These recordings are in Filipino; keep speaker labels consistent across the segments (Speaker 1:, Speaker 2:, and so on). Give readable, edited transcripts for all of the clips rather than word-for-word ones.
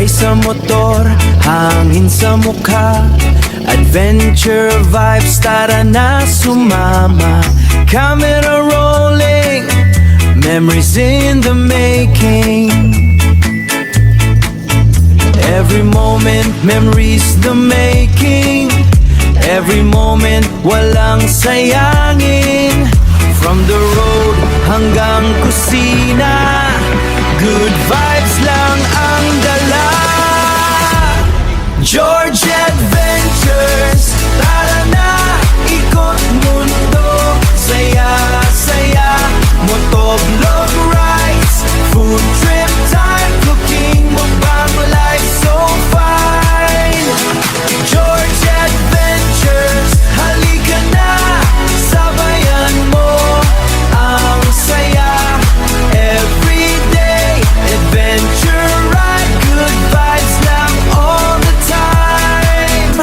Speaker 1: sa motor, hangin sa mukha, adventure vibes, tara na sumama. Camera rolling, memories in the making. Every moment, memories the making. Every moment, walang sayangin. From the road hanggang kusina, good vibes lang ang dala. George Adventures, tara na, ikot mundo. Saya, saya, motovlog rides, food trip time, cooking, mukbang, life so fine. George Adventures, halika na, sabayan mo ang saya. Everyday adventure ride, good vibes lang all the time.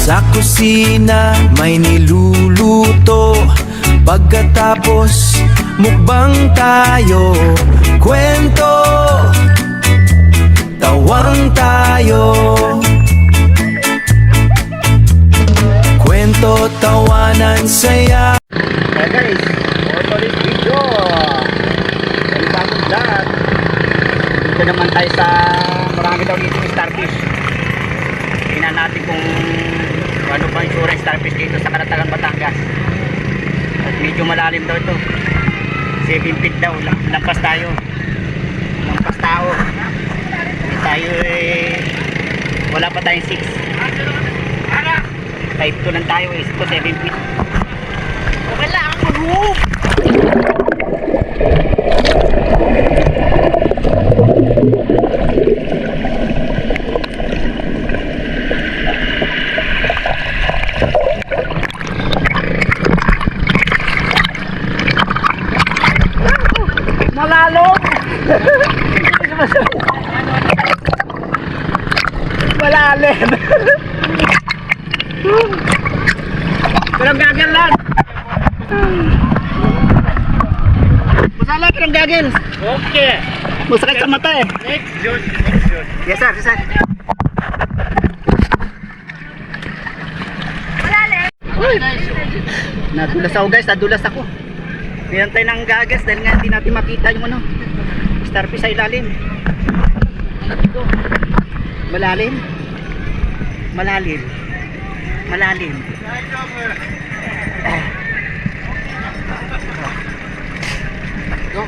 Speaker 1: Sa kusina may niluluto, pagkatapos mukbang tayo. Kwento, tawang tayo. Kwento, tawanan, saya.
Speaker 2: Hey guys, for this video, panibagong vlog. Dito naman tayo sa marami daw dito yung starfish. Tingnan natin kung ano pa yung sura yung starfish dito sa Karatagan, Batangas. At medyo malalim daw ito, 7 feet daw. Lampas tayo, lampas tao. Hindi tayo wala pa tayong 6. Type 2 lang tayo, ito 7 feet. Wala ako roof. Malalo. Malalim. Pero gagalan. Masala pero gagil. Okay. Masakit sa mata eh. Next George, next George. Yes sir, yes sir. Malalim. Nadulas ako guys, nadulas ako. Niyantay ng gagas dahil nga hindi natin makita yung ano, starfish sa ilalim. Ito. Malalim. Malalim. Malalim. Go.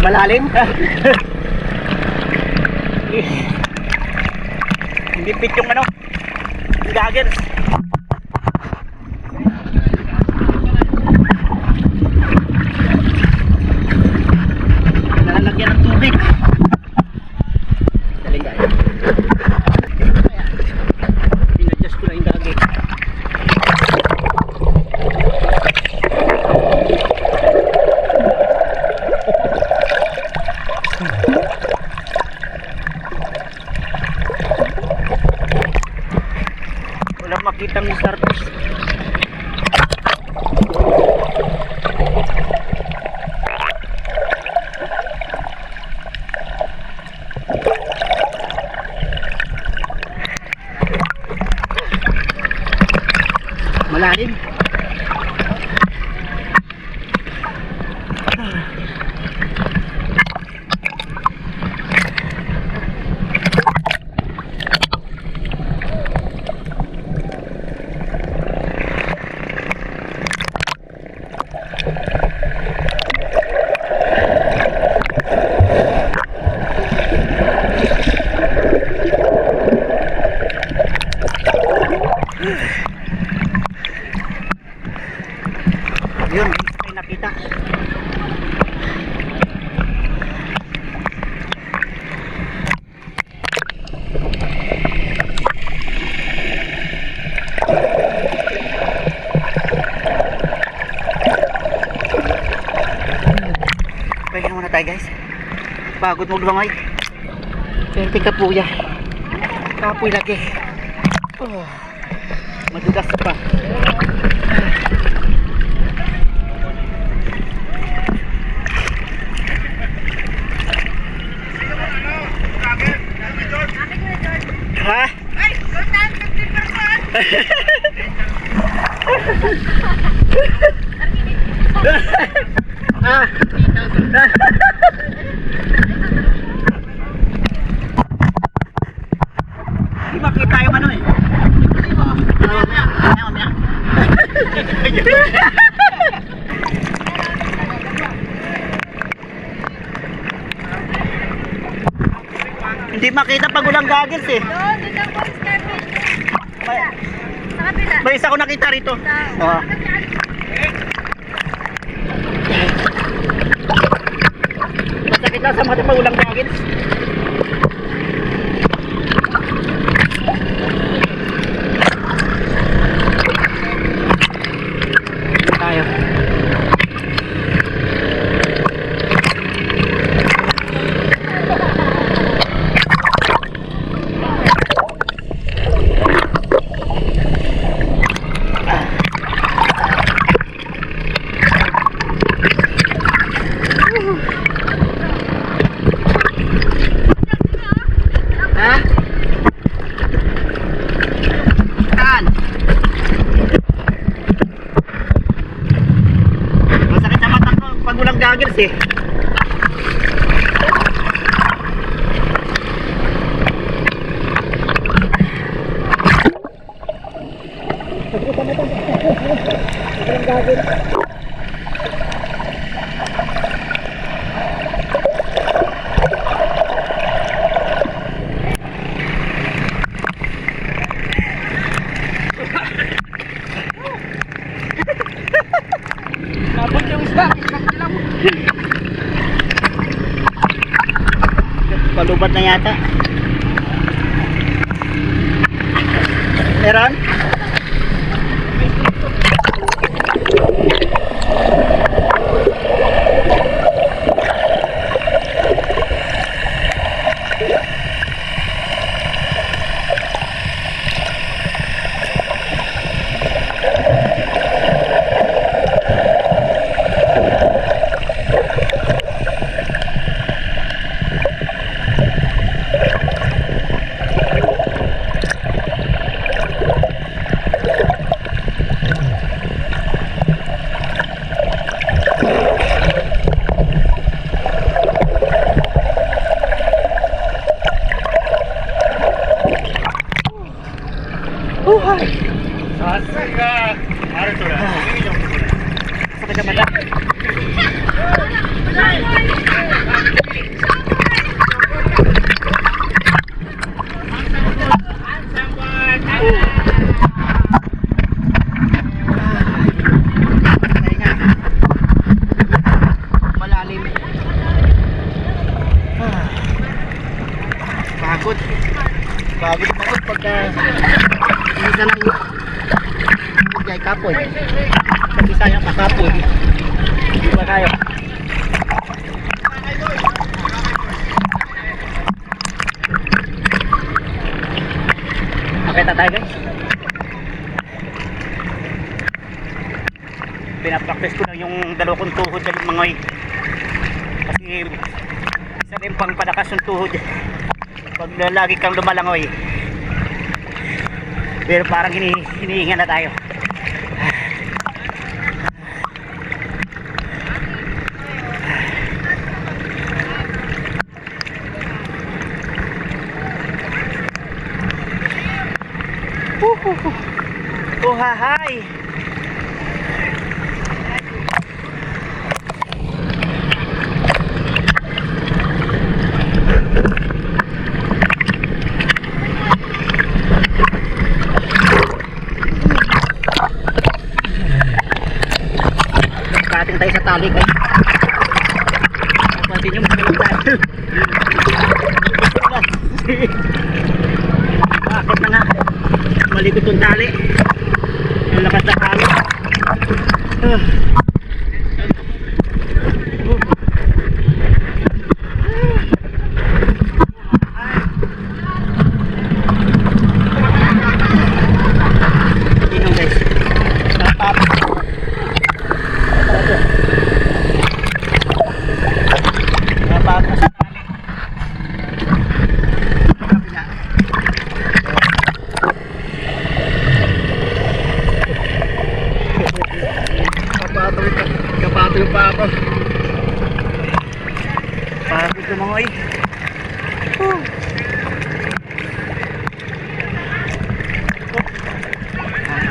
Speaker 2: Malalim. Hindi fit yung ano, yung goggles. Nalalagyan ng tubig. Galing guys. Pinadjust ko na yung goggles. Wala makita ng starfish. Malalim. Yun, may nakita. Pahinga muna tayo guys. Pagod mo lumangay. Pwede kapuya. Kapoy lagi. Oh, madugas pa. Ha? Ah. Di makita yung ano eh. Mamaya. Hindi makita pag walang goggles eh.
Speaker 3: Doon lang po, starfish. Sa kabila.
Speaker 2: May isa ko nakita rito. Oo. Masakit lang sa mata pag walang goggles. Tayo. Ha? Saan? Masakit sa mata ko pag walang goggles eh. Nabot yung isda. Palubat na yata. Meron? Buhay! Sasaka! Ano ito na? Sa kajamata. Malalim. Pagod. Pagod pagka isa lang yun. Hindi kapoy. Pag isa yung kakapoy. Hindi ba tayo? Makita tayo guys. Pinapractice ko na yung dalawa kong tuhod sa mangoy. Kasi isa rin pang palakas yung tuhod. Pag lagi kang lumalangoy. Pero parang hinihinga na tayo. Hahay! Kating tayo sa tali guys. Continue magkalang tayo. Bakit na nga malikot yung tali. Ang lakas na tali.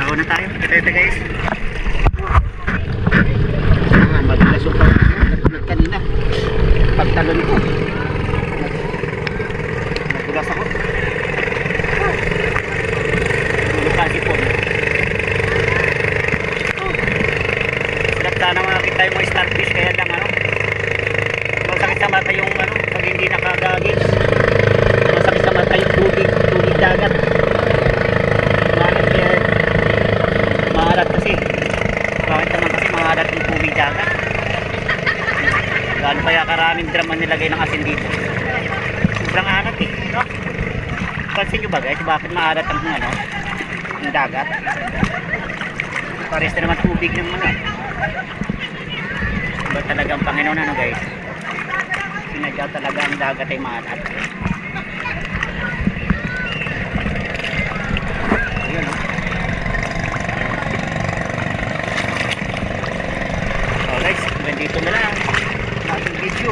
Speaker 2: Ako na tayo. Ito guys. Madulas yung pag kanina. Pagtalon ko. Nadulas ako. Lupagi po. Sarap sana makakita yung mga starfish. Kaya lang ano. Masakit sa mata yung ano. Pag hindi nakagagis. Masakit sa mata yung tubig. Tubig dagat. Bakit kaya maalat kasi. Bakit naman kasi maalat yung tubig dagat. Gaano kaya karaming drum ang nilagay ng asin dito. Sobrang alat eh. No? Pansin nyo ba guys, bakit maalat ang ano, ang dagat? Pares na naman tubig ng ano. Ba talagang Panginoon ano guys? Sinadya talaga ang dagat ay maalat. Ayun no? So guys, dito na lang ating video.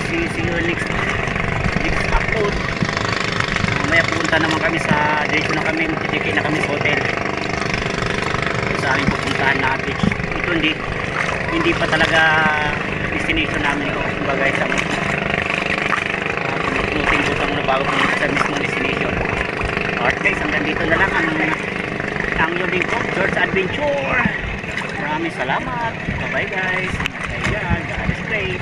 Speaker 2: See you next upload. Mamaya pupunta naman kami sa diretso na kami, magtitiki na kami sa hotel sa aming pupuntahan na beach. Ito hindi pa talaga destination namin ito, kumbaga sa pinuting ko muna bago pumunta sa mismong destination. Alright guys, hanggang dito na lang ang yung link ko, George Adventure. Maraming salamat. Bye bye guys. God is great.